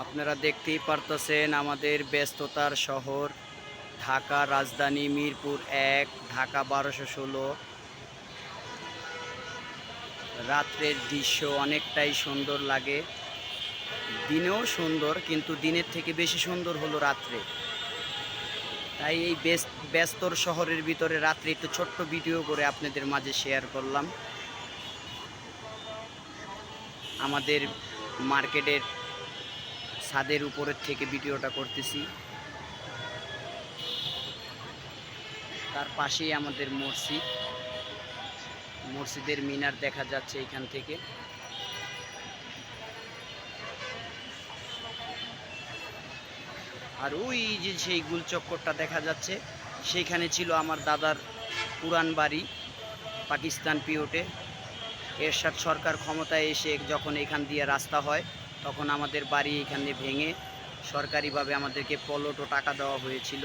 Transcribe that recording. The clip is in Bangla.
আপনারা দেখতেই পারতেছেন আমাদের ব্যস্ততার শহর ঢাকা রাজধানী মিরপুর ১ ঢাকা ১২১৬। রাত্রের দৃশ্য অনেকটাই সুন্দর লাগে। দিনেও সুন্দর, কিন্তু দিনের থেকে বেশি সুন্দর হলো রাত্রে। তাই এই ব্যস্তর শহরের ভিতরে রাত্রে একটু ছোট্ট ভিডিও করে আপনাদের মাঝে শেয়ার করলাম। আমাদের মার্কেটের ছাদের উপরের থেকে ভিডিওটা করতেছি। তার পাশেই আমাদের মসজিদ, মসজিদের মিনার দেখা যাচ্ছে এখান থেকে। আর ওই যে সেই গুলচক্করটা দেখা যাচ্ছে, সেইখানে ছিল আমার দাদার পুরান বাড়ি পাকিস্তান পিওটে। এরশাদ সরকার ক্ষমতায় এসে যখন এখান দিয়ে রাস্তা হয়, তখন আমাদের বাড়ি এখানে ভেঙে সরকারিভাবে আমাদেরকে প্লট ও টাকা দেওয়া হয়েছিল।